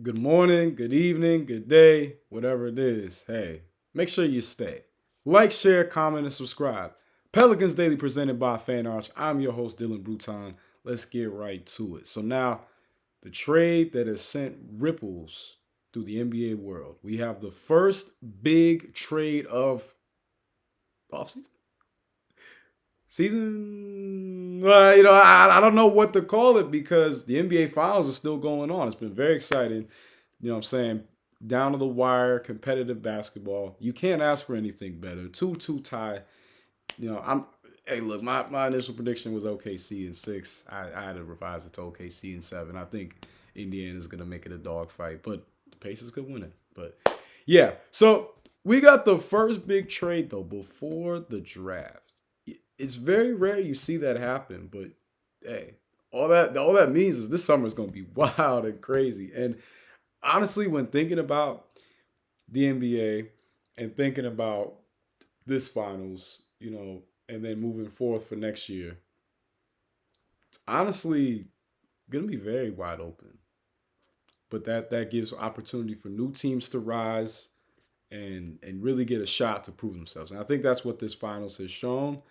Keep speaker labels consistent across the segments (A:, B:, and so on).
A: Good morning, good evening, good day, whatever it is. Hey, make sure you stay. Like, share, comment, and subscribe. Pelicans Daily presented by Fan Arch. I'm your host, Dylan Bruton. Let's get right to it. So now, the trade that has sent ripples through the NBA world. We have the first big trade of offseason? Season, I don't know what to call it because the NBA finals are still going on. It's been very exciting. You know what I'm saying? Down to the wire, competitive basketball. You can't ask for anything better. 2-2 tie. I'm hey look, my initial prediction was OKC in six. I had to revise it to OKC in seven. I think Indiana's gonna make it a dogfight, but the Pacers could win it. But yeah, so we got the first big trade though before the draft. It's very rare you see that happen, but hey, all that means is this summer is gonna be wild and crazy. And honestly, when thinking about the NBA and thinking about this finals, and then moving forth for next year, it's honestly gonna be very wide open. But that gives opportunity for new teams to rise and really get a shot to prove themselves. And I think that's what this finals has shown.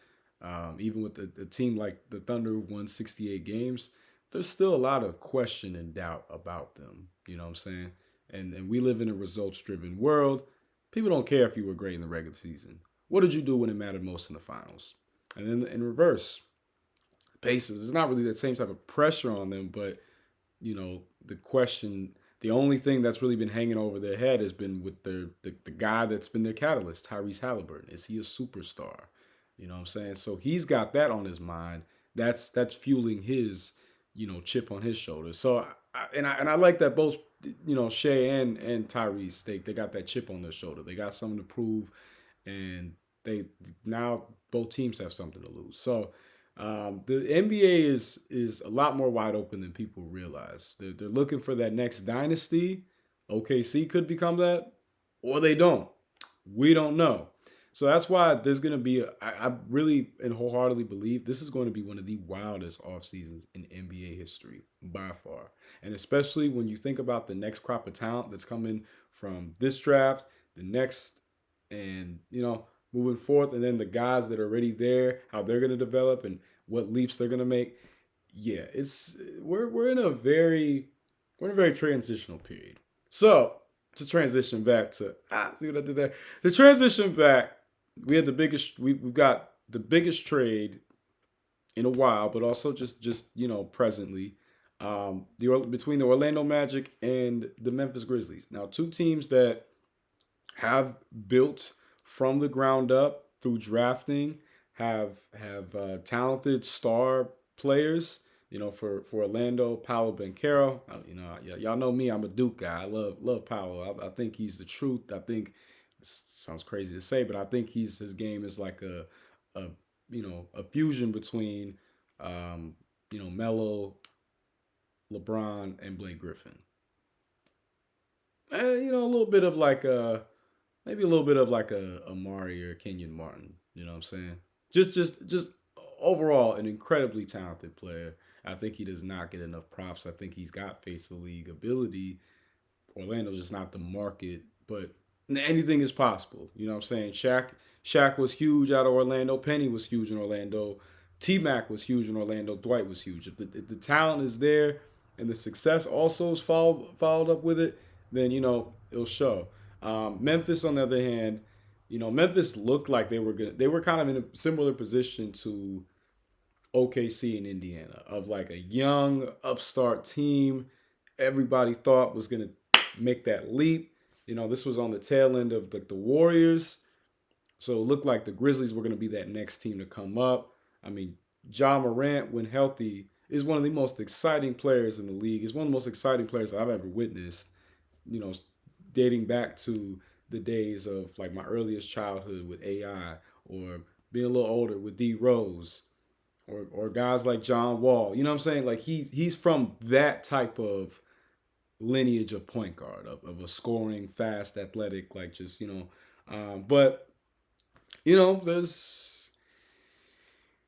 A: Even with a team like the Thunder who won 68 games, there's still a lot of question and doubt about them. You know what I'm saying? And we live in a results driven world. People don't care if you were great in the regular season. What did you do when it mattered most in the finals? And then in reverse, Pacers, there's not really that same type of pressure on them, but the question, the only thing that's really been hanging over their head has been with the guy that's been their catalyst, Tyrese Halliburton. Is he a superstar? You know what I'm saying? So he's got that on his mind. That's fueling his, chip on his shoulder. So I like that both, Shea and Tyrese, they got that chip on their shoulder. They got something to prove, and they now both teams have something to lose. So the NBA is a lot more wide open than people realize. They're looking for that next dynasty. OKC could become that, or they don't. We don't know. So that's why there's going to be, I really and wholeheartedly believe this is going to be one of the wildest off seasons in NBA history by far. And especially when you think about the next crop of talent that's coming from this draft, the next, and, moving forth, and then the guys that are already there, how they're going to develop and what leaps they're going to make. Yeah, we're in a very transitional period. So to transition back to see what I did there. To transition back, we've got the biggest trade in a while, but also just presently, between the Orlando Magic and the Memphis Grizzlies. Now, two teams that have built from the ground up through drafting, have talented star players. For Orlando, Paolo Banchero. Y'all know me. I'm a Duke guy. I love Paolo. I think he's the truth. I think this sounds crazy to say, but I think his game is like a a fusion between Melo, LeBron, and Blake Griffin. And, a little bit of like maybe a little bit of like a Amari or Kenyon Martin. You know what I'm saying? Just overall an incredibly talented player. I think he does not get enough props. I think he's got face of the league ability. Orlando's just not the market, but anything is possible. You know what I'm saying? Shaq was huge out of Orlando. Penny was huge in Orlando. T Mac was huge in Orlando. Dwight was huge. If the talent is there and the success also is followed up with it, then it'll show. Memphis, on the other hand, Memphis looked like they were kind of in a similar position to OKC in Indiana, of like a young upstart team. Everybody thought was gonna make that leap. This was on the tail end of like the Warriors, so it looked like the Grizzlies were gonna be that next team to come up. I mean, Ja Morant, when healthy, is one of the most exciting players in the league. He's one of the most exciting players I've ever witnessed. You know, dating back to the days of like my earliest childhood with AI, or being a little older with D Rose, or guys like John Wall. You know what I'm saying? Like he's from that type of lineage of point guard, of a scoring, fast, athletic, like but there's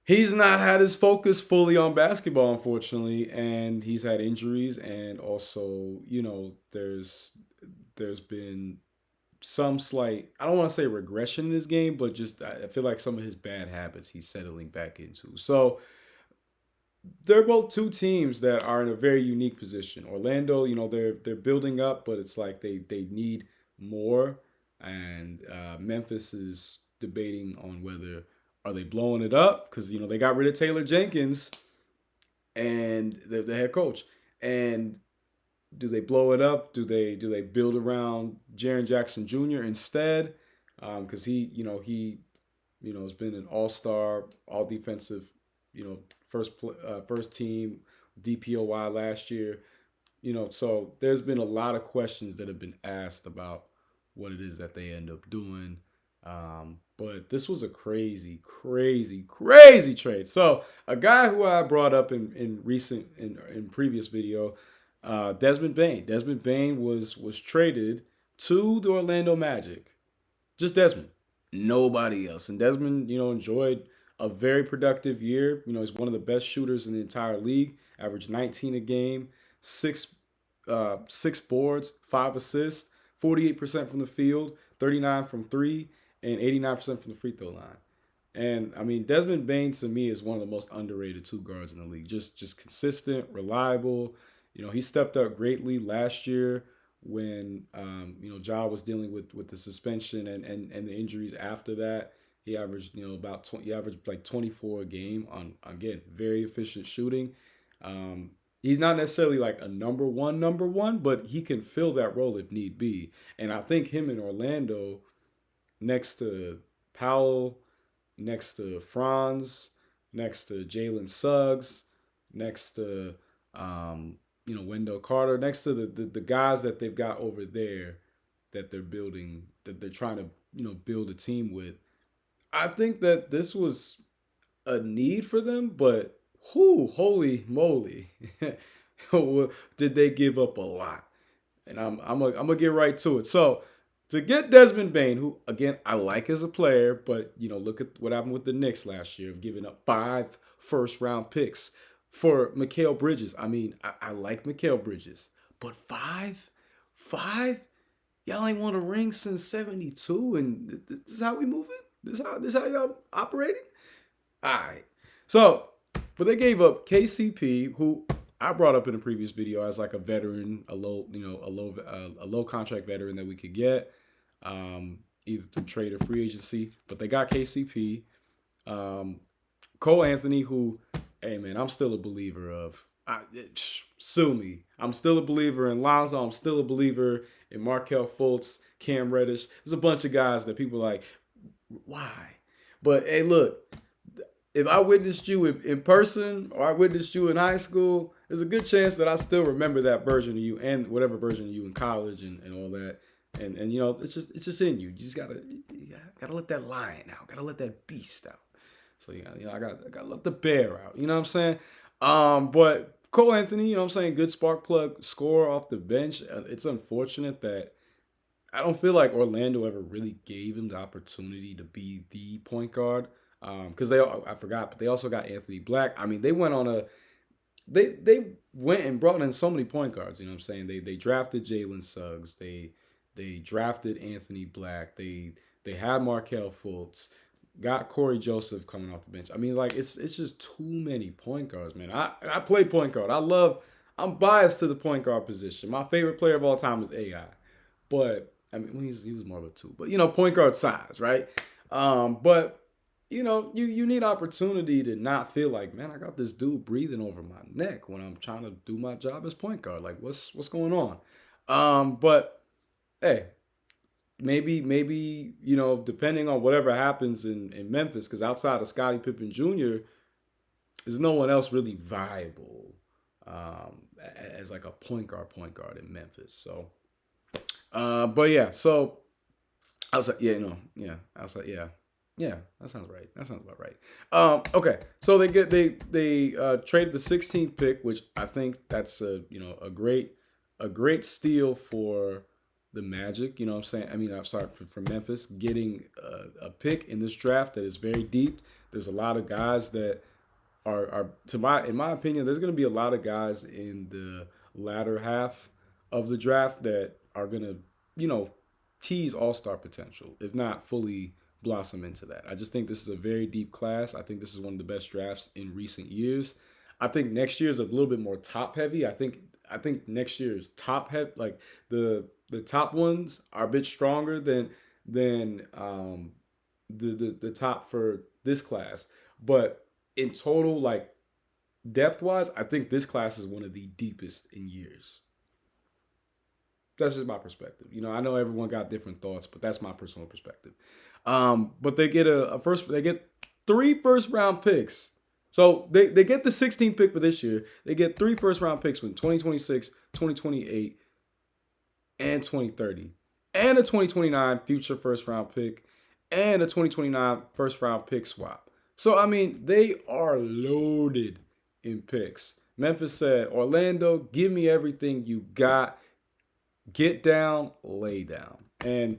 A: He's not had his focus fully on basketball, unfortunately, and he's had injuries, and also, there's been some slight, I don't want to say regression in his game, but just I feel like some of his bad habits he's settling back into. So they're both two teams that are in a very unique position. Orlando, they're building up, but it's like they need more, and Memphis is debating on whether are they blowing it up because they got rid of Taylor Jenkins and the head coach, and do they blow it up? Do they build around Jaren Jackson Jr. instead? Because he has been an all-star, all defensive, first team DPOY last year. So there's been a lot of questions that have been asked about what it is that they end up doing. But this was a crazy, crazy, crazy trade. So a guy who I brought up in previous video, Desmond Bane. Desmond Bane was traded to the Orlando Magic. Just Desmond, nobody else. And Desmond, enjoyed a very productive year. He's one of the best shooters in the entire league. Averaged 19 a game, six boards, 5 assists, 48% from the field, 39 from three, and 89% from the free throw line. And I mean, Desmond Bane to me is one of the most underrated two guards in the league. Just consistent, reliable. He stepped up greatly last year when Ja was dealing with the suspension and the injuries after that. He averaged he averaged like 24 a game on, again, very efficient shooting. He's not necessarily like a number one, but he can fill that role if need be. And I think him in Orlando, next to Powell, next to Franz, next to Jalen Suggs, next to Wendell Carter, next to the guys that they've got over there that they're building, that they're trying to build a team with. I think that this was a need for them, but holy moly, did they give up a lot? And I'm gonna get right to it. So to get Desmond Bane, who again I like as a player, but look at what happened with the Knicks last year of giving up 5 first-round picks for Mikal Bridges. I mean, I like Mikal Bridges, but five, y'all ain't won a ring since '72, and this is how we moving. This how y'all operating. All right, so but they gave up KCP, who I brought up in a previous video as like a veteran, a low contract veteran that we could get, either through trade or free agency. But they got KCP, Cole Anthony, who, hey man, I'm still a believer of. Sue me. I'm still a believer in Lonzo. I'm still a believer in Markelle Fultz, Cam Reddish. There's a bunch of guys that people are like, why? But hey, look, if I witnessed you in person or I witnessed you in high school, there's a good chance that I still remember that version of you and whatever version of you in college and all that. And it's just in you. You just gotta let that lion out. Gotta let that beast out. So I gotta let the bear out. You know what I'm saying? But Cole Anthony, good spark plug scorer off the bench. It's unfortunate that I don't feel like Orlando ever really gave him the opportunity to be the point guard. Because I forgot, but they also got Anthony Black. I mean, they went and brought in so many point guards. You know what I'm saying? They drafted Jalen Suggs. They drafted Anthony Black. They had Markelle Fultz. Got Corey Joseph coming off the bench. I mean, like it's just too many point guards, man. I play point guard. I'm biased to the point guard position. My favorite player of all time is AI, but I mean he was more of a 2. But point guard size, right? But you need opportunity to not feel like, man, I got this dude breathing over my neck when I'm trying to do my job as point guard. Like, what's going on? But hey, maybe depending on whatever happens in Memphis, because outside of Scottie Pippen Jr., there's no one else really viable as like a point guard in Memphis. So, but yeah, so I was like, I was like, yeah, that sounds right. That sounds about right. Okay, so they traded the 16th pick, which I think that's a great steal for the Magic. You know what I'm saying? I mean, I'm sorry for Memphis getting a pick in this draft that is very deep. There's a lot of guys that are in my opinion, there's going to be a lot of guys in the latter half of the draft that are going to, you know, tease all-star potential, if not fully blossom into that. I just think this is a very deep class. I think this is one of the best drafts in recent years. I think next year is a little bit more top heavy. I think next year's top heavy, like the top ones are a bit stronger than the top for this class. But in total, like depth wise, I think this class is one of the deepest in years. That's just my perspective. You know, I know everyone got different thoughts, but that's my personal perspective. But they get they get 3 first round picks. So they get the 16th pick for this year. They get 3 first round picks from 2026, 2028, and 2030. And a 2029 future first round pick and a 2029 first round pick swap. So I mean, they are loaded in picks. Memphis said, Orlando, give me everything you got. Get down, lay down. And,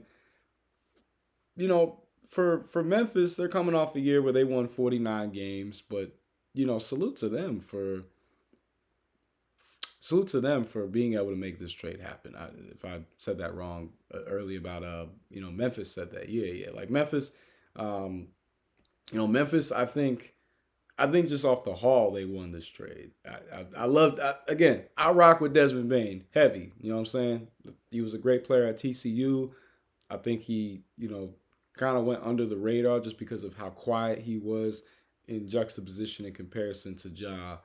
A: you know, for Memphis, they're coming off a year where they won 49 games. But, you know, salute to them for being able to make this trade happen. If I said that wrong earlier about, Memphis said that. Yeah. Like Memphis, Memphis, I think just off the haul they won this trade. I loved again. I rock with Desmond Bane heavy. You know what I'm saying? He was a great player at TCU. I think he kind of went under the radar just because of how quiet he was in juxtaposition in comparison to Ja,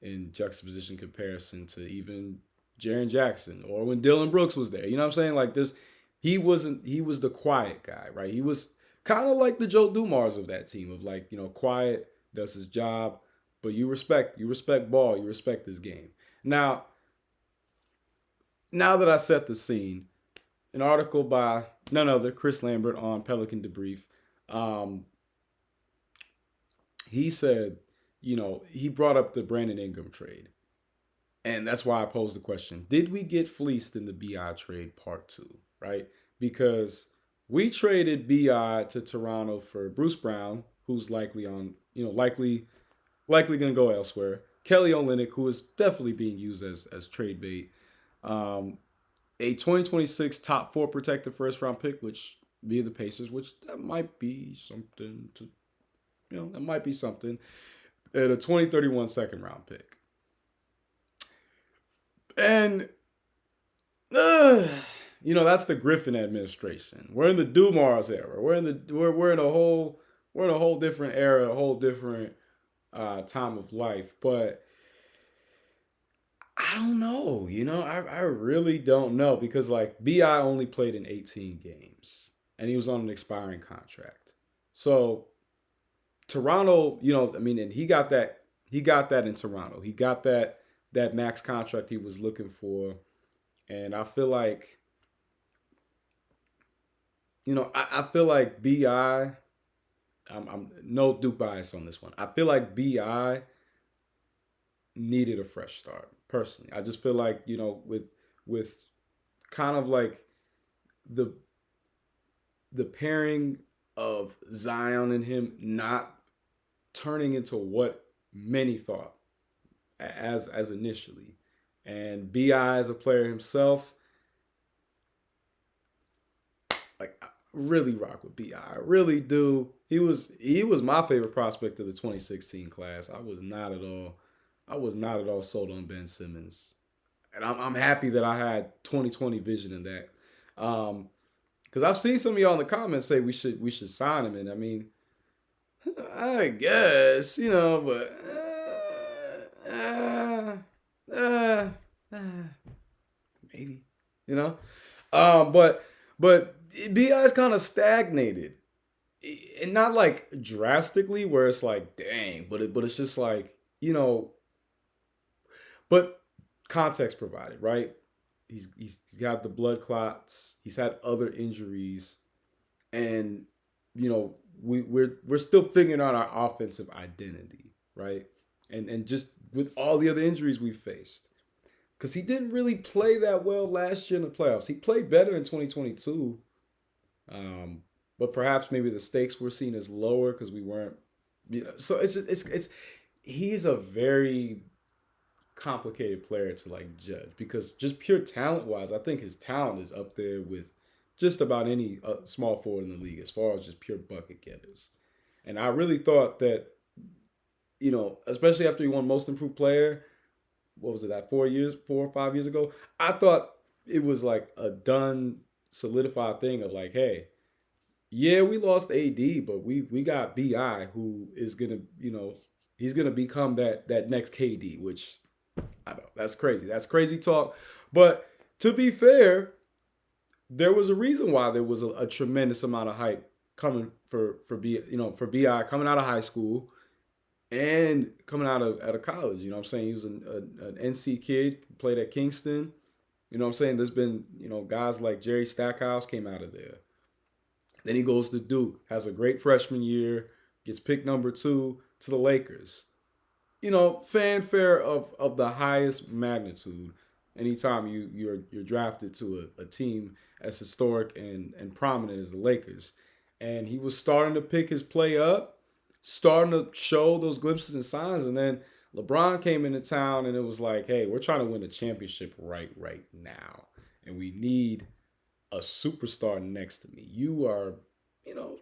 A: in juxtaposition comparison to even Jaren Jackson or when Dylan Brooks was there. You know what I'm saying? Like this, he was the quiet guy, right? He was kind of like the Joe Dumars of that team of like quiet. Does his job, but you respect ball, you respect this game. Now that I set the scene, an article by none other Chris Lambert on Pelican Debrief, he said, he brought up the Brandon Ingram trade, and that's why I posed the question: did we get fleeced in the BI trade part 2? Right, because we traded BI to Toronto for Bruce Brown, who's likely going to go elsewhere. Kelly Olynyk, who is definitely being used as trade bait. A 2026 top 4 protected first round pick, which via the Pacers, which that might be something to, that might be something. And a 2031 second round pick. And, that's the Griffin administration. We're in the Dumars era. We're in a whole different era, a whole different time of life. But I don't know, I really don't know because like BI only played in 18 games and he was on an expiring contract. So Toronto, and he got that in Toronto. He got that max contract he was looking for. And I feel like, I feel like BI, I'm no Duke bias on this one. I feel like BI needed a fresh start. Personally, I just feel like with kind of like the pairing of Zion and him not turning into what many thought as initially, and BI as a player himself, like I really rock with BI. I really do. He was my favorite prospect of the 2016 class. I was not at all sold on Ben Simmons, and I'm happy that I had 2020 vision in that. Because I've seen some of y'all in the comments say we should sign him, and I mean, I guess but maybe but Bi's kind of stagnated, and not like drastically where it's like dang, but it's just like but context provided, right? He's got the blood clots. He's had other injuries, and we're still figuring out our offensive identity, right? And just with all the other injuries we faced, because he didn't really play that well last year in the playoffs. He played better in 2022, um, but perhaps maybe the stakes were seen as lower because we weren't. So it's he's a very complicated player to like judge because just pure talent wise, I think his talent is up there with just about any small forward in the league as far as just pure bucket getters. And I really thought that, especially after he won Most Improved Player, what was it, that 4 or 5 years ago? I thought it was like a done, solidified thing of like, hey, yeah, we lost AD, but we got Bi who is gonna, he's gonna become that next KD, which I know that's crazy. That's crazy talk. But to be fair, there was a reason why there was a tremendous amount of hype coming for Bi coming out of high school and coming out of college. You know what I'm saying? He was an NC kid, played at Kingston. You know what I'm saying? There's been, guys like Jerry Stackhouse came out of there. Then he goes to Duke, has a great freshman year, gets picked number 2 to the Lakers. Fanfare of the highest magnitude anytime you're drafted to a team as historic and prominent as the Lakers. And he was starting to pick his play up, starting to show those glimpses and signs, and then LeBron came into town and it was like, hey, we're trying to win a championship right now. And we need a superstar next to me. You are,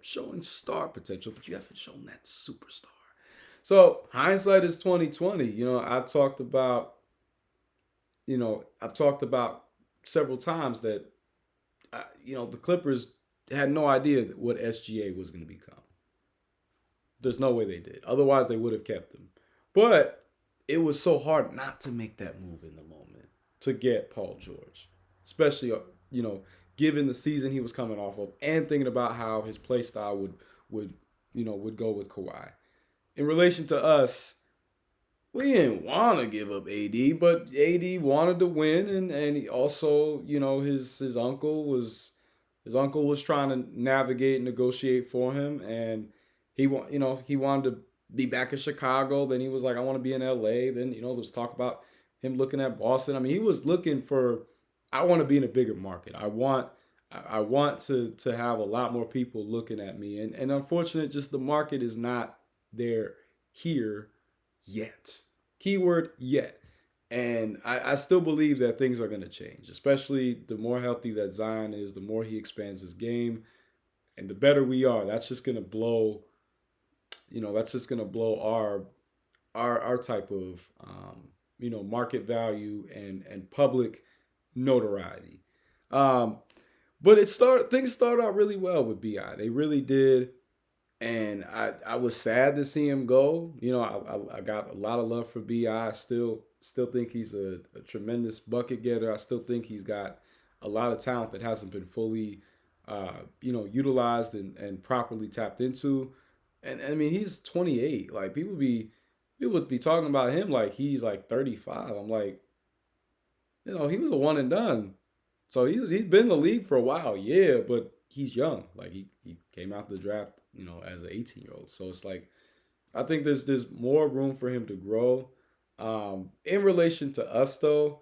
A: showing star potential, but you haven't shown that superstar. So hindsight is 2020. I've talked about several times that, the Clippers had no idea what SGA was going to become. There's no way they did. Otherwise, they would have kept him. But it was so hard not to make that move in the moment to get Paul George, especially, given the season he was coming off of and thinking about how his play style would go with Kawhi. In relation to us, we didn't want to give up AD, but AD wanted to win, and he also, his uncle was trying to navigate and negotiate for him, and he wanted to be back in Chicago. Then he was like, I want to be in LA. Then there was talk about him looking at Boston. I mean, he was looking for, I want to be in a bigger market. I want to have a lot more people looking at me, and unfortunately, just the market is not there here yet. Keyword yet. And I still believe that things are going to change, especially the more healthy that Zion is, the more he expands his game, and the better we are. That's just going to blow, our type of, market value and public notoriety. But things started out really well with Bi. They really did. And I was sad to see him go. I got a lot of love for Bi. I still think he's a tremendous bucket getter. I still think he's got a lot of talent that hasn't been fully, utilized and properly tapped into. And I mean, he's 28. Like people would be talking about him like he's like 35. I'm like, he was a one and done. So he's been in the league for a while, yeah, but he's young. Like he came out the draft, as an 18-year-old. So it's like I think there's more room for him to grow. In relation to us though,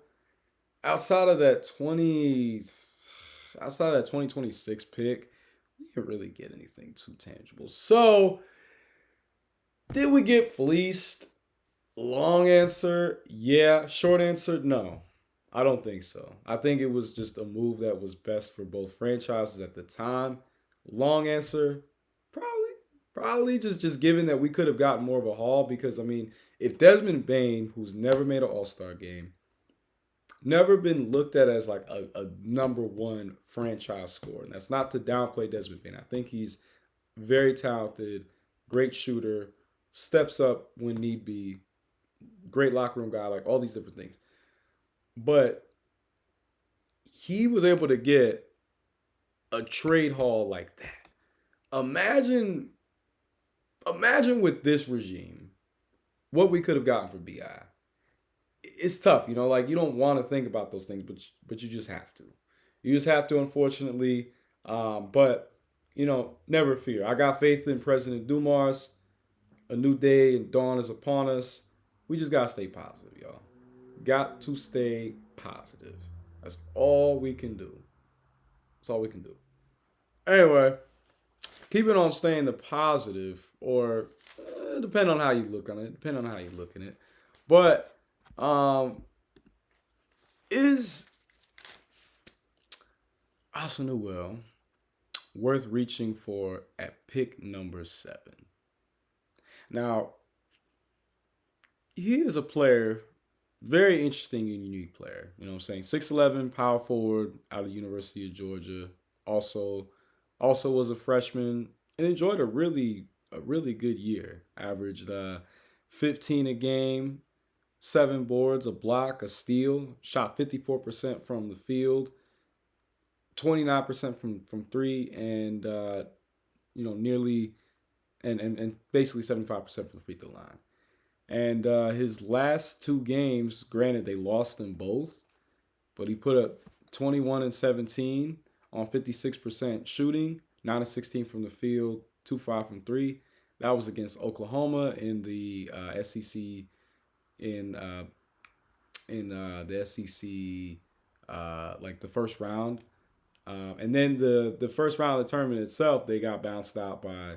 A: outside of that 2026 pick, we didn't really get anything too tangible. So did we get fleeced? Long answer, yeah. Short answer, no. I don't think so. I think it was just a move that was best for both franchises at the time. Long answer, probably just given that we could have gotten more of a haul because, I mean, if Desmond Bane, who's never made an All-Star game, never been looked at as like a number one franchise scorer, and that's not to downplay Desmond Bane. I think he's very talented, great shooter, steps up when need be, great locker room guy, like all these different things. But he was able to get a trade haul like that. Imagine with this regime, what we could have gotten for Bi. It's tough, like you don't want to think about those things, but you just have to. You just have to, unfortunately. But never fear. I got faith in President Dumas. A new day and dawn is upon us. We just gotta stay positive, y'all. got to stay positive. That's all we can do. That's all we can do. Anyway, keeping on staying the positive, or depend on how you look on it. Depend on how you look at it. But is Asa Newell worth reaching for at pick number 7? Now, he is a player, very interesting and unique player. You know what I'm saying? 6'11", power forward out of University of Georgia. Also, also was a freshman and enjoyed a really good year. Averaged 15 a game, 7 boards, a block, a steal. Shot 54% from the field, 29% from three, and nearly and basically 75% from the free throw line. And his last 2 games, granted they lost them both, but he put up 21 and 17 on 56% shooting, 9 and 16 from the field, 2-5 from three. That was against Oklahoma in the SEC in the SEC like the first round. And then the first round of the tournament itself, they got bounced out by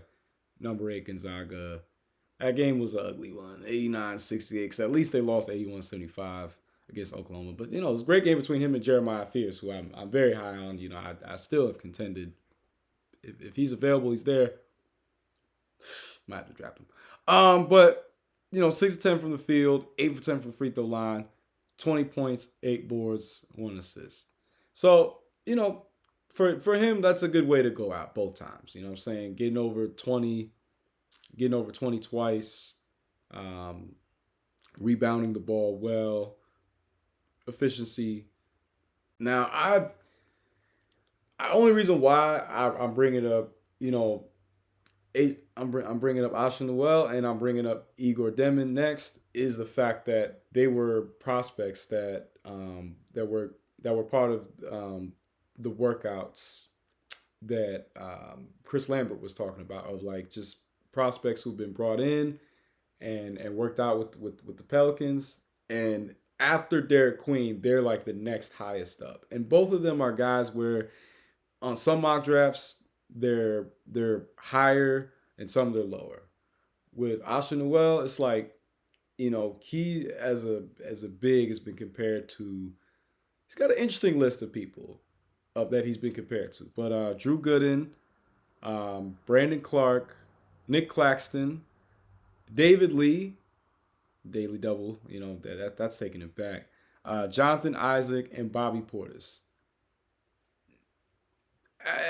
A: number 8 Gonzaga. That game was an ugly one, 89-68. Cause at least they lost 81-75 against Oklahoma. But it was a great game between him and Jeremiah Fierce, who I'm very high on. I still have contended. If he's available, he's there. Might have to draft him. But 6 of 10 from the field, 8 for 10 from the free throw line, 20 points, 8 boards, 1 assist. So for him, that's a good way to go out both times. You know what I'm saying? Getting over 20 twice, rebounding the ball well, efficiency. Now, only reason why I'm bringing up, I'm bringing up Asa Newell and I'm bringing up Egor Demin next is the fact that they were prospects that were part of the workouts that Chris Lambert was talking about, of like just prospects who've been brought in and worked out with the Pelicans. And after Derek Queen, they're like the next highest up. And both of them are guys where on some mock drafts they're higher and some they're lower. With Asa Newell, it's like, he as a big has been compared to, he's got an interesting list of people that he's been compared to. But Drew Gooden, Brandon Clark, Nick Claxton, David Lee, Daily Double, that's taking it back. Jonathan Isaac and Bobby Portis.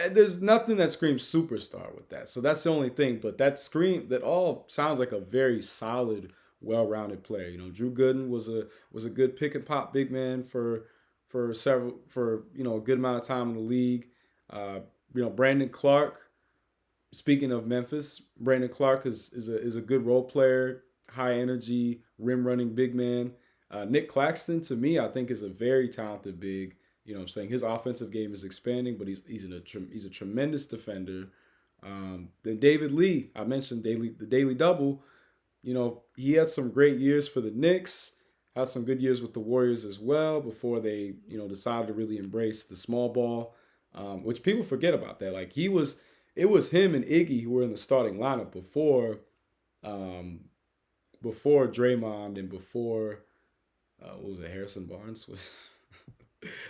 A: There's nothing that screams superstar with that, so that's the only thing. But that all sounds like a very solid, well-rounded player. Drew Gooden was a good pick and pop big man for a good amount of time in the league. Brandon Clark. Speaking of Memphis, Brandon Clark is a good role player, high energy, rim running big man. Nick Claxton, to me, I think is a very talented big. What I'm saying? His offensive game is expanding, but he's a tremendous defender. Then David Lee, I mentioned the Daily Double. He had some great years for the Knicks, had some good years with the Warriors as well before they decided to really embrace the small ball, which people forget about that. Like it was him and Iggy who were in the starting lineup before Draymond and before what was it, Harrison Barnes?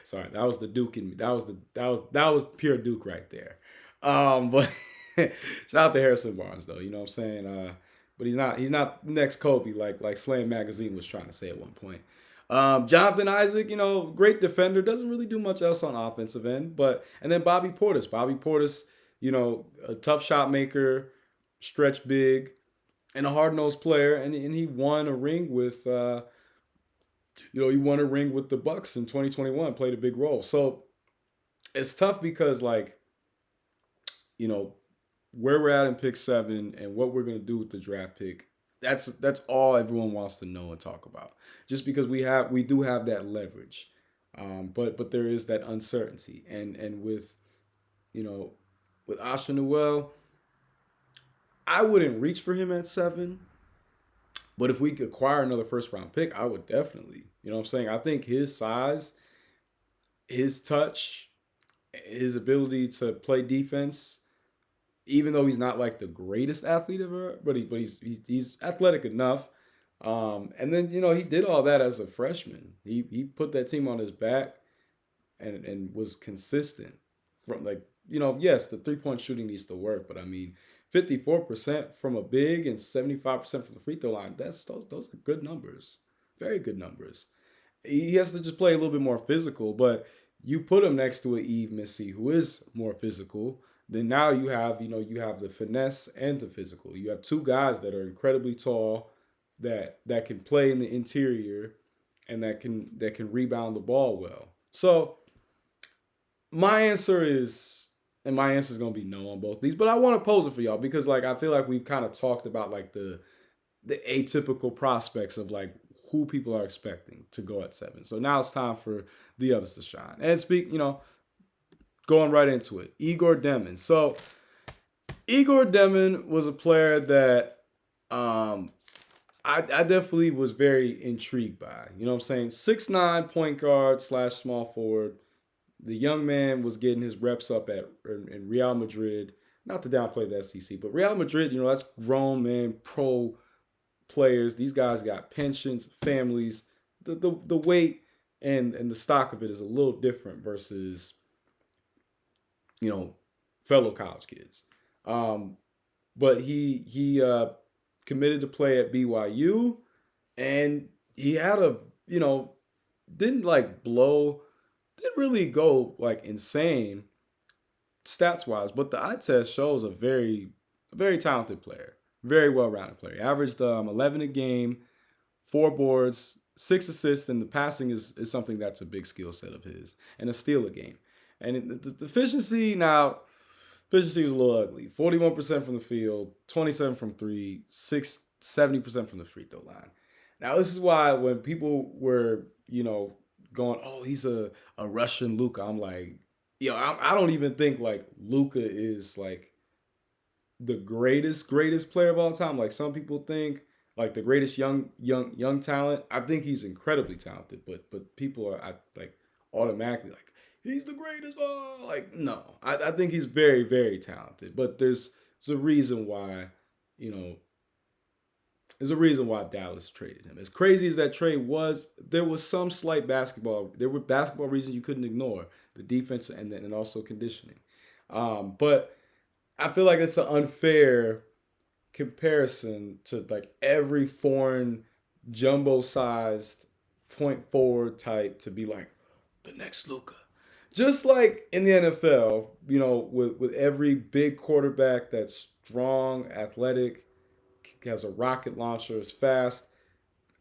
A: Sorry, that was the Duke in me. That was pure Duke right there. But shout out to Harrison Barnes though. You know what I'm saying? But he's not next Kobe like Slam Magazine was trying to say at one point. Jonathan Isaac, great defender, doesn't really do much else on offensive end. And then Bobby Portis. A tough shot maker, stretch big, and a hard-nosed player, and he won a ring with the Bucks in 2021, played a big role. So it's tough because where we're at in pick 7 and what we're gonna do with the draft pick, that's all everyone wants to know and talk about. Just because we do have that leverage, but there is that uncertainty, and with Asa Newell, I wouldn't reach for him at 7. But if we could acquire another first round pick, I would definitely. You know what I'm saying? I think his size, his touch, his ability to play defense, even though he's not like the greatest athlete ever, but he's athletic enough. And then he did all that as a freshman. He put that team on his back and was consistent from yes, the 3-point shooting needs to work, but I mean 54% from a big and 75% from the free throw line. Those are good numbers. Very good numbers. He has to just play a little bit more physical, but you put him next to a Eve Missy who is more physical, then now you have the finesse and the physical. You have two guys that are incredibly tall that can play in the interior and that can rebound the ball well. So my answer is, and my answer is gonna be no on both these, but I want to pose it for y'all because I feel like we've kind of talked about the atypical prospects of who people are expecting to go at 7. So now it's time for the others to shine and speak. Going right into it, Egor Demin. So Egor Demin was a player that I definitely was very intrigued by. You know what I'm saying? 6'9" point guard / small forward. The young man was getting his reps up in Real Madrid. Not to downplay the SEC, but Real Madrid, that's grown men, pro players. These guys got pensions, families. The weight and the stock of it is a little different versus fellow college kids. But he committed to play at BYU, and he had didn't really go insane stats wise, but the eye test shows a very talented player, very well rounded player. He averaged 11 a game, 4 boards, 6 assists, and the passing is something that's a big skill set of his, and a steal a game. And the efficiency was a little ugly. 41% from the field, 27 from 3, 70% from the free throw line. Now this is why when people were going, oh, he's a Russian Luka, I'm like, I don't even think Luka is the greatest player of all time. Like some people think the greatest young talent. I think he's incredibly talented, but people are automatically he's the greatest. Oh, no, I think he's very, very talented. But there's a reason why, there's a reason why Dallas traded him. As crazy as that trade was, there was some slight there were basketball reasons you couldn't ignore. The defense and also conditioning. But I feel like it's an unfair comparison to every foreign jumbo-sized point forward type to be the next Luka. Just like in the NFL, with every big quarterback that's strong, athletic, has a rocket launcher, is fast,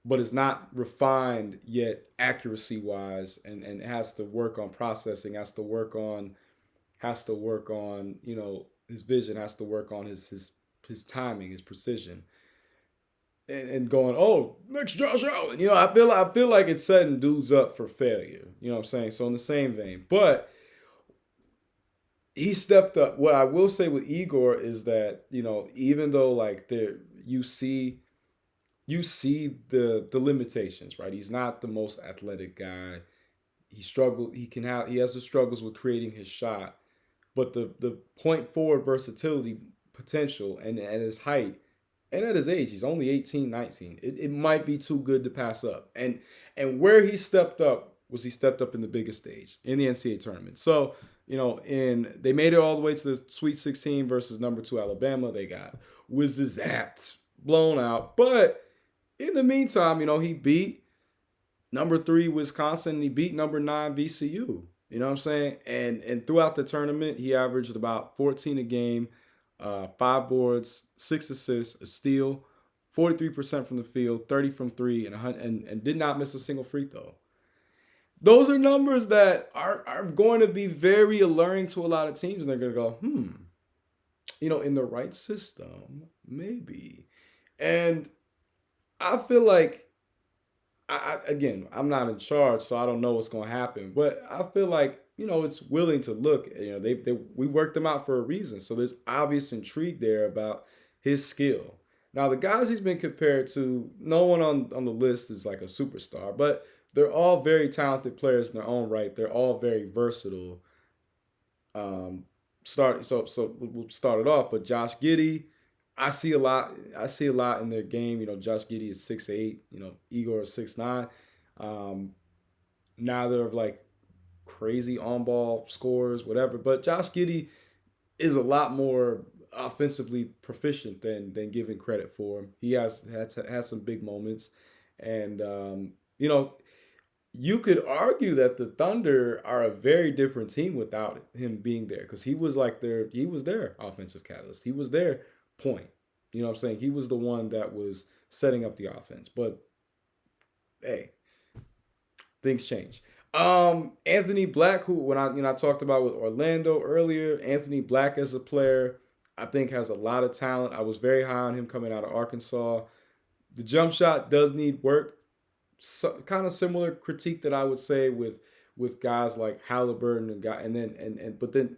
A: but is not refined yet accuracy wise, and has to work on processing, has to work on his vision, has to work on his timing, his precision. And going, oh, next Josh Allen. I feel like it's setting dudes up for failure. You know what I'm saying? So in the same vein. But he stepped up. What I will say with Egor is that, even though there you see the limitations, right? He's not the most athletic guy. He has the struggles with creating his shot. But the point forward versatility potential and at his height, and at his age, he's only 18, 19. It might be too good to pass up. And where he stepped up he stepped up in the biggest stage in the NCAA tournament. So, they made it all the way to the Sweet 16 versus number 2 Alabama. They got whizzed blown out. But in the meantime, he beat number 3 Wisconsin and he beat number 9 VCU. You know what I'm saying? And throughout the tournament, he averaged about 14 a game. 5 boards, 6 assists, a steal, 43% from the field, 30 from 3, and did not miss a single free throw. Those are numbers that are going to be very alluring to a lot of teams, and they're going to go, in the right system, maybe. And I feel like, I'm not in charge, so I don't know what's going to happen, but I feel like, it's willing to look. We worked them out for a reason. So there's obvious intrigue there about his skill. Now, the guys he's been compared to, no one on the list is like a superstar, but they're all very talented players in their own right. They're all very versatile. Um, we'll start it off, but Josh Giddey, I see a lot. I see a lot in their game. Josh Giddey is 6'8". Egor is 6'9". Um, Neither of like crazy on ball scores, whatever. But Josh Giddey is a lot more offensively proficient than given credit for him. He has had some big moments, and you could argue that the Thunder are a very different team without him being there because he was their offensive catalyst. He was their point. You know what I'm saying? He was the one that was setting up the offense. But hey, things change. Anthony Black, who when I talked about with Orlando earlier, Anthony Black as a player, I think has a lot of talent. I was very high on him coming out of Arkansas. The jump shot does need work. Kind of similar critique that I would say with guys like Halliburton but then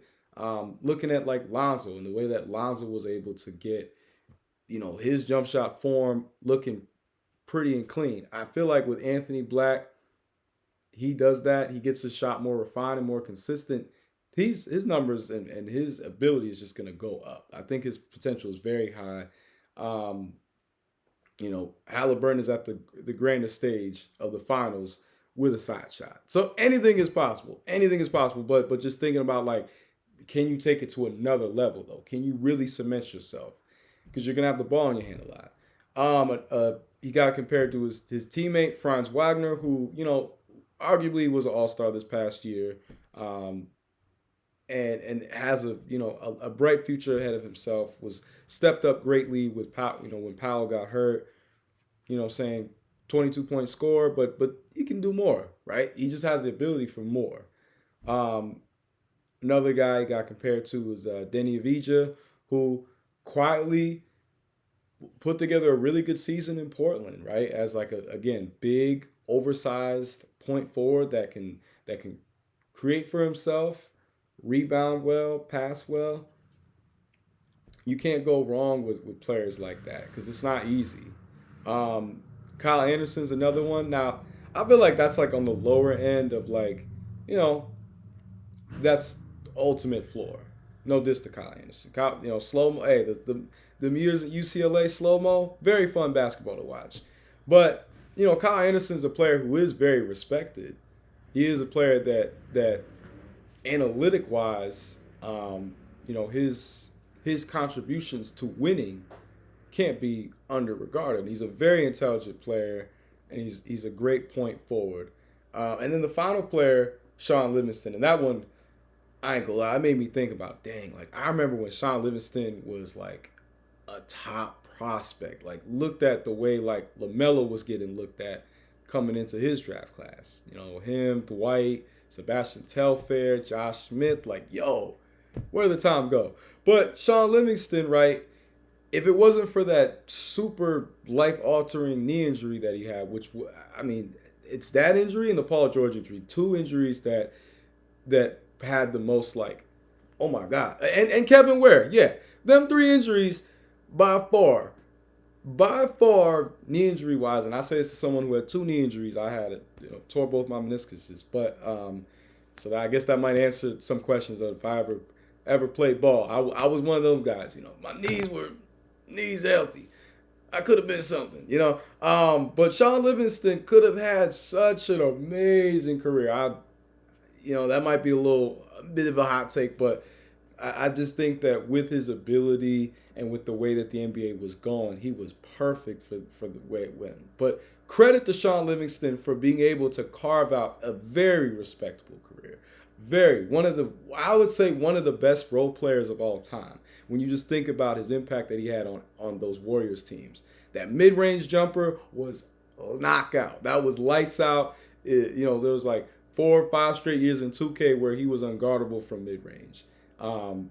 A: looking at like Lonzo and the way that Lonzo was able to get his jump shot form looking pretty and clean. I feel like with Anthony Black, he does that. He gets his shot more refined and more consistent. His numbers and his ability is just going to go up. I think his potential is very high. Halliburton is at the grandest stage of the finals with a side shot. So anything is possible. Anything is possible. But just thinking about like, can you take it to another level though? Can you really cement yourself? Because you're gonna have the ball in your hand a lot. He got compared to his teammate Franz Wagner, who arguably was an all-star this past year, and has a bright future ahead of himself. Was stepped up greatly with when Powell got hurt. 22-point score, but he can do more, right? He just has the ability for more. Another guy he got compared to was Denny Avdija, who quietly put together a really good season in Portland, right? As like again, big, oversized point forward that can create for himself, rebound well, pass well. You can't go wrong with players like that because it's not easy. Kyle Anderson's another one. Now, I feel like that's like on the lower end of like, that's ultimate floor. No diss to Kyle Anderson. Slow mo. Hey, the years at UCLA slow mo, very fun basketball to watch. But Kyle Anderson's a player who is very respected. He is a player that analytic wise, his contributions to winning can't be underregarded. He's a very intelligent player, and he's a great point forward. And then the final player, Sean Livingston, and that one, I ain't gonna lie, it made me think about, dang, like I remember when Sean Livingston was like a top prospect, like looked at the way like LaMelo was getting looked at coming into his draft class. Him, Dwight, Sebastian Telfair, Josh Smith, like, yo, where did the time go? But Sean Livingston, right, if it wasn't for that super life-altering knee injury that he had, which, I mean, it's that injury and the Paul George injury, two injuries that had the most, like, oh my God. And Kevin Ware, yeah, them three injuries by far, knee injury-wise, and I say this to someone who had two knee injuries. I had it, tore both my meniscuses. But, so I guess that might answer some questions of if I ever played ball. I was one of those guys, my knees healthy. I could have been something, But Sean Livingston could have had such an amazing career. That might be a bit of a hot take, but I just think that with his ability and with the way that the NBA was going, he was perfect for the way it went. But credit to Sean Livingston for being able to carve out a very respectable career. I would say one of the best role players of all time. When you just think about his impact that he had on those Warriors teams. That mid-range jumper was a knockout. That was lights out. There was like 4 or 5 straight years in 2K where he was unguardable from mid-range. And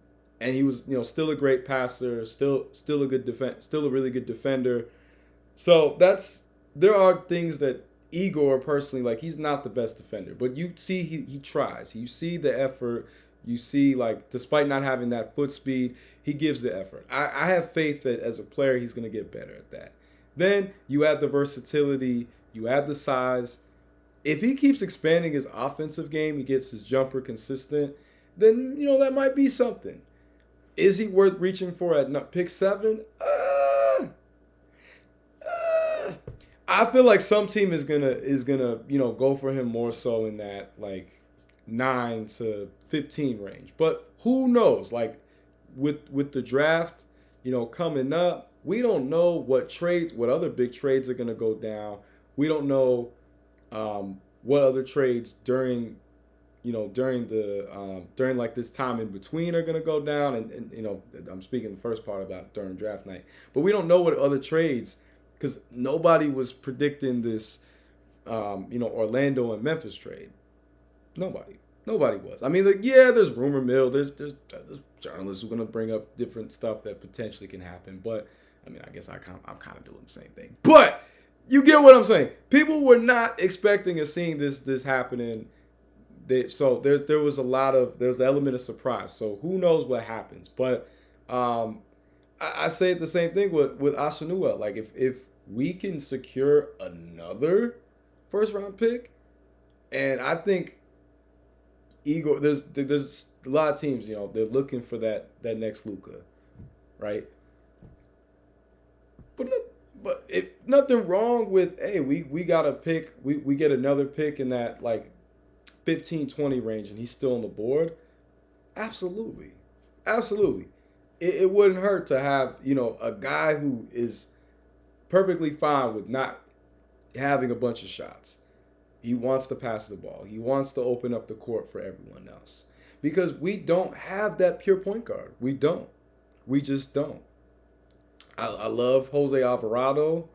A: he was, still a great passer, still a really good defender. So there are things that Egor personally, like, he's not the best defender, but you see he tries. You see the effort. You see, like, despite not having that foot speed, he gives the effort. I have faith that as a player, he's going to get better at that. Then you add the versatility, you add the size. If he keeps expanding his offensive game, he gets his jumper consistent, then, that might be something. Is he worth reaching for at pick 7? I feel like some team is gonna go for him more so in that like 9 to 15 range. But who knows? Like with the draft, coming up, we don't know what other big trades are gonna go down. We don't know what other trades during like this time in between are gonna go down. And I'm speaking the first part about during draft night, but we don't know what other trades. Because nobody was predicting this, Orlando and Memphis trade. Nobody was. I mean, like, yeah, there's rumor mill. There's journalists who are gonna bring up different stuff that potentially can happen. But I mean, I guess I'm kind of doing the same thing. But you get what I'm saying. People were not expecting or seeing this happening. So there was the element of surprise. So who knows what happens? But I say the same thing with Asa Newell. Like, if we can secure another first round pick, and I think Egor, there's a lot of teams, they're looking for that next Luka, right? But if nothing wrong with, hey, we got a pick, we get another pick in that like 15-20 range, and he's still on the board. Absolutely. It wouldn't hurt to have, a guy who is perfectly fine with not having a bunch of shots. He wants to pass the ball. He wants to open up the court for everyone else. Because we don't have that pure point guard. We don't. We just don't. I love Jose Alvarado,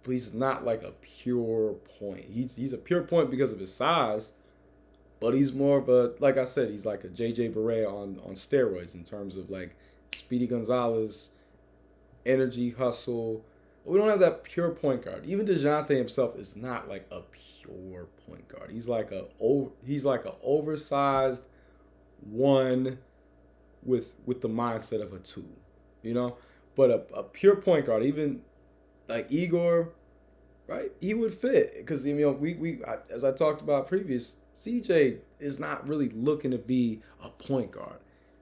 A: but he's not like a pure point. He's a pure point because of his size, but he's more of a, like I said, he's like a JJ Barea on steroids in terms of like Speedy Gonzalez, energy, hustle. But we don't have that pure point guard. Even DeJounte himself is not like a pure point guard. He's like a oversized one with the mindset of a 2, But a pure point guard, even like Egor, right? He would fit because we as I talked about previous, CJ is not really looking to be a point guard.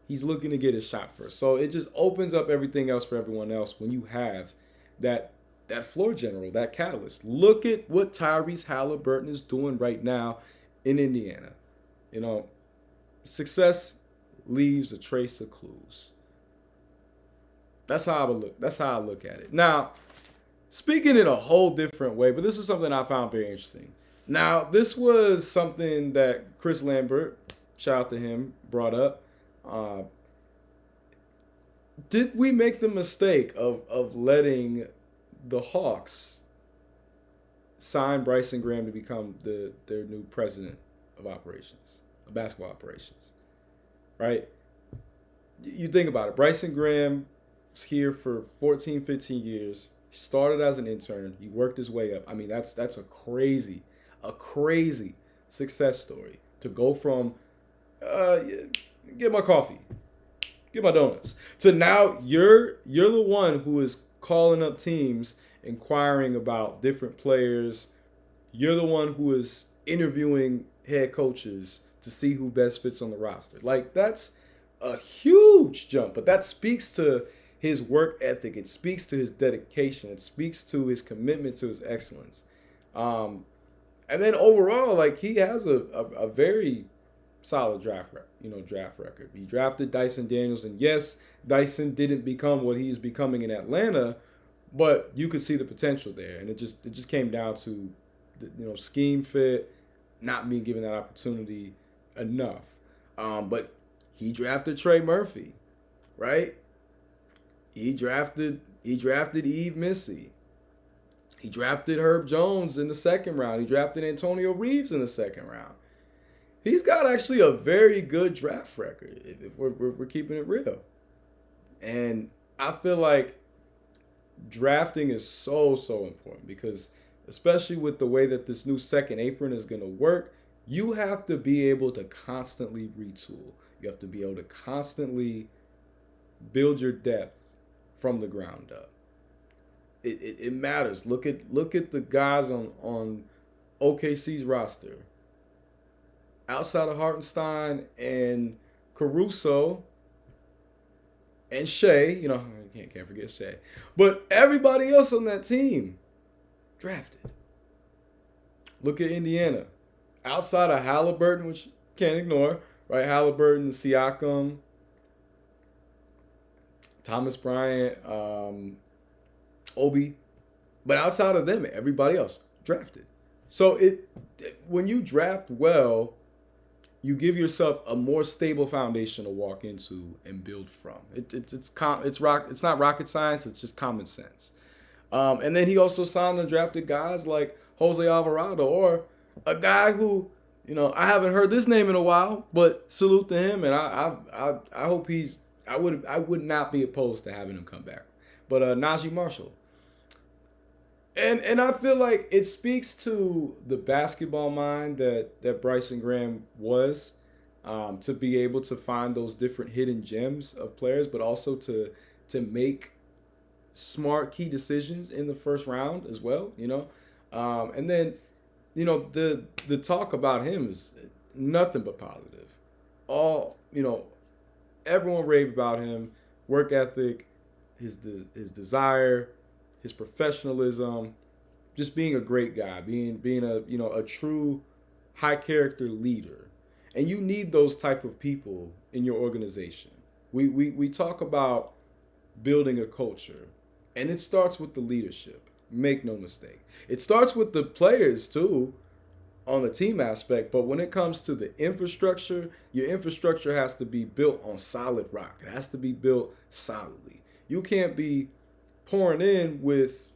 A: He's looking to get his shot first. So it just opens up everything else for everyone else when you have that floor general, that catalyst. Look at what Tyrese Halliburton is doing right now in Indiana. Success leaves a trace of clues. That's how I look at it. Now, speaking in a whole different way, but this was something I found very interesting. Now, this was something that Chris Lambert, shout out to him, brought up. Did we make the mistake of letting the Hawks sign Bryson Graham to become their new president of basketball operations? Right? You think about it. Bryson Graham was here for 14, 15 years. He started as an intern. He worked his way up. I mean, that's a crazy success story to go from get my coffee, get my donuts, to now you're the one who is calling up teams, inquiring about different players. You're the one who is interviewing head coaches to see who best fits on the roster. Like, that's a huge jump, but that speaks to his work ethic. It speaks to his dedication. It speaks to his commitment to his excellence. And then overall, like, he has a very solid draft record. He drafted Dyson Daniels, and yes, Dyson didn't become what he's becoming in Atlanta, but you could see the potential there, and it just came down to scheme fit, not being given that opportunity enough. But he drafted Trey Murphy, right? He drafted Yves Missy. He drafted Herb Jones in the second round. He drafted Antonio Reeves in the second round. He's got actually a very good draft record if we're keeping it real. And I feel like drafting is so important because especially with the way that this new second apron is going to work, you have to be able to constantly retool. You have to be able to constantly build your depth from the ground up. It matters. Look at the guys on OKC's roster. Outside of Hartenstein and Caruso and Shea, I can't forget Shea. But everybody else on that team drafted. Look at Indiana. Outside of Halliburton, which you can't ignore, right? Halliburton, Siakam, Thomas Bryant, Obi. But outside of them, everybody else drafted. So when you draft well, you give yourself a more stable foundation to walk into and build from. It's not rocket science. It's just common sense. And then he also signed and drafted guys like Jose Alvarado, or a guy who, I haven't heard this name in a while, but salute to him, and I hope I would not be opposed to having him come back. But Najee Marshall. And I feel like it speaks to the basketball mind that Bryson Graham was, to be able to find those different hidden gems of players, but also to make smart key decisions in the first round as well, and then, the talk about him is nothing but positive. Everyone raved about him, work ethic, his desire, his professionalism, just being a great guy, being a true high character leader. And you need those type of people in your organization. We talk about building a culture, and it starts with the leadership. Make no mistake. It starts with the players too, on the team aspect, but when it comes to the infrastructure, your infrastructure has to be built on solid rock. It has to be built solidly. You can't be pouring in with,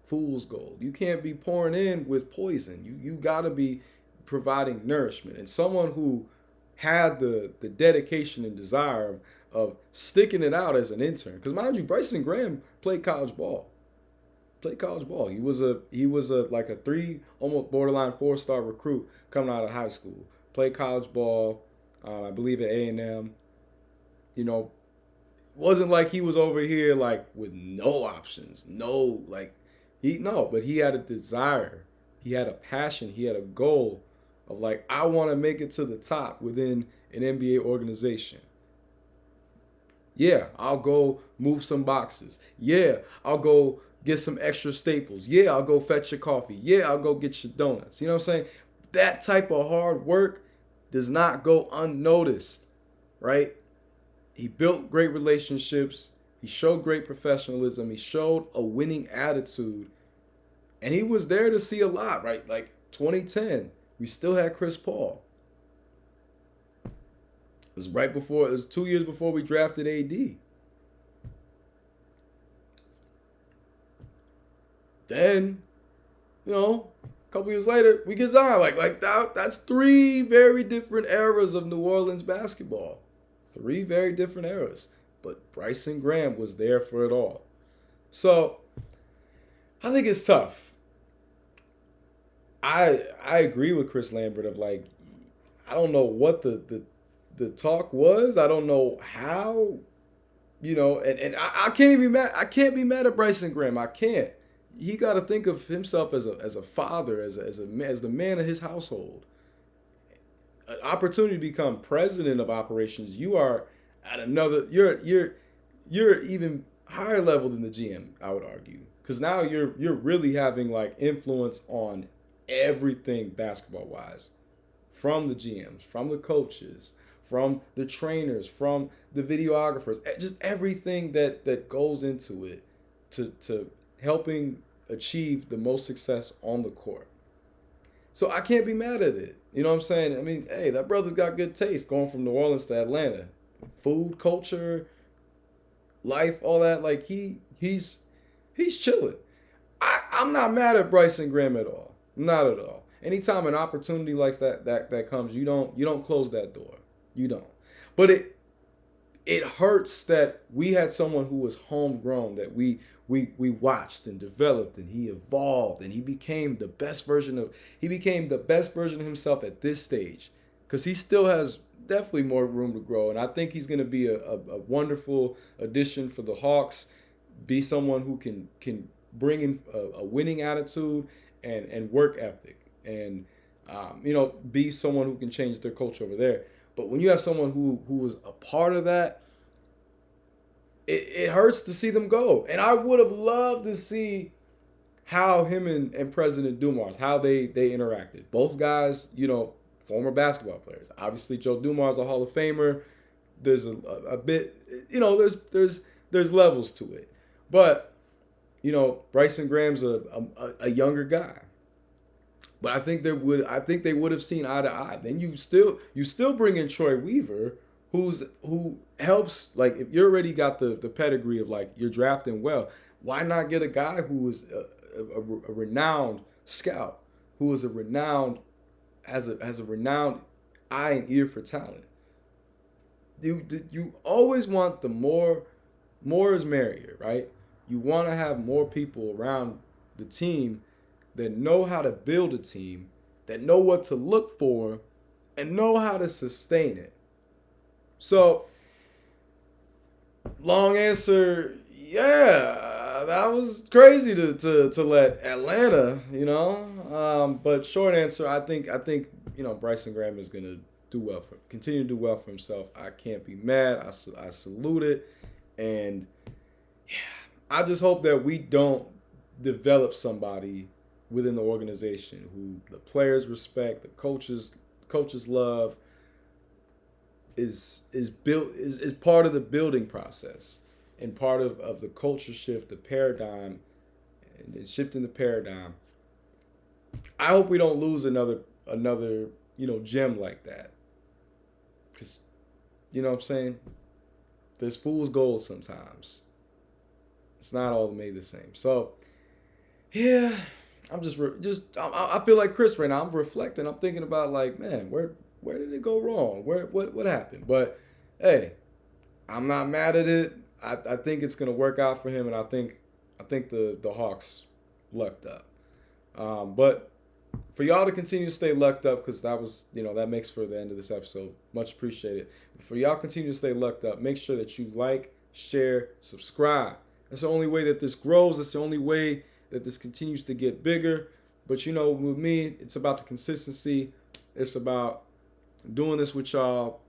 A: fool's gold. You can't be pouring in with poison. You got to be providing nourishment. And someone who had the dedication and desire of sticking it out as an intern, because mind you, Bryson Graham played college ball. He was like a 3, almost borderline 4-star recruit coming out of high school. Played college ball, I believe at A&M. Wasn't like he was over here like with no options, but he had a desire, he had a passion, he had a goal of like, I want to make it to the top within an NBA organization. Yeah, I'll go move some boxes. Yeah, I'll go get some extra staples. Yeah, I'll go fetch your coffee. Yeah, I'll go get your donuts. You know what I'm saying? That type of hard work does not go unnoticed, right? He built great relationships. He showed great professionalism. He showed a winning attitude. And he was there to see a lot, right? Like 2010, we still had Chris Paul. It was 2 years before we drafted AD. Then, a couple years later, we get Zion. Like that's 3 very different eras of New Orleans basketball. 3 very different eras. But Bryson Graham was there for it all. So, I think it's tough. I agree with Chris Lambert of like, I don't know what the talk was. I don't know how, and I can't even I can't be mad at Bryson Graham. I can't. He got to think of himself as a father, as the man of his household. An opportunity to become president of operations, you are at another. You're even higher level than the GM, I would argue, because now you're really having like influence on everything basketball wise, from the GMs, from the coaches, from the trainers, from the videographers, just everything that goes into it to helping achieve the most success on the court. So I can't be mad at it. You know what I'm saying? I mean, hey, that brother's got good taste going from New Orleans to Atlanta. Food, culture, life, all that. Like he's chilling. I'm not mad at Bryson Graham at all. Not at all. Anytime an opportunity like that comes, you don't close that door. You don't. But it hurts that we had someone who was homegrown, that we watched and developed, and he evolved, and he became the best version of himself at this stage, because he still has definitely more room to grow. And I think he's going to be a wonderful addition for the Hawks. Be someone who can bring in a winning attitude and work ethic, and be someone who can change their culture over there. But when you have someone who is a part of that, it hurts to see them go. And I would have loved to see how him and President Dumars, how they interacted. Both guys, former basketball players. Obviously, Joe Dumars, a Hall of Famer. There's a bit, there's levels to it. But, Bryson Graham's a younger guy. But I think they would have seen eye to eye. Then you still bring in Troy Weaver, who helps. Like, if you already got the pedigree of, like, you're drafting well, why not get a guy who is a renowned scout, who is has a renowned eye and ear for talent? You always want the more is merrier, right? You want to have more people around the team that know how to build a team, that know what to look for, and know how to sustain it. So, long answer, yeah, that was crazy to let Atlanta, but short answer, I think Bryson Graham is gonna continue to do well for himself. I can't be mad. I salute it, and yeah, I just hope that we don't develop somebody within the organization who the players respect, the coaches love, is part of the building process and part of the culture shift, the paradigm, and shifting the paradigm. I hope we don't lose another gem like that, because what I'm saying, there's fool's gold sometimes. It's not all made the same. So yeah, I'm I feel like Chris right now. I'm reflecting. I'm thinking about, like, man, where did it go wrong? What happened? But hey, I'm not mad at it. I think it's gonna work out for him, and I think the Hawks lucked up. But for y'all to continue to stay lucked up, because that was that makes for the end of this episode. Much appreciated. For y'all continue to stay lucked up, make sure that you like, share, subscribe. That's the only way that this grows. That's the only way that this continues to get bigger. But with me, it's about the consistency. It's about doing this with y'all,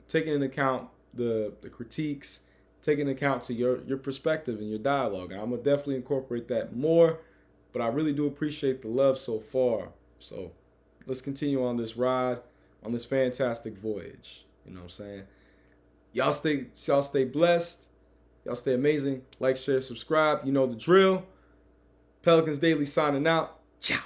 A: taking into account the critiques, taking into account to your perspective and your dialogue. And I'm going to definitely incorporate that more. But I really do appreciate the love so far. So let's continue on this ride, on this fantastic voyage. You know what I'm saying? Y'all stay blessed. Y'all stay amazing. Like, share, subscribe. You know the drill. Pelicans Daily signing out. Ciao.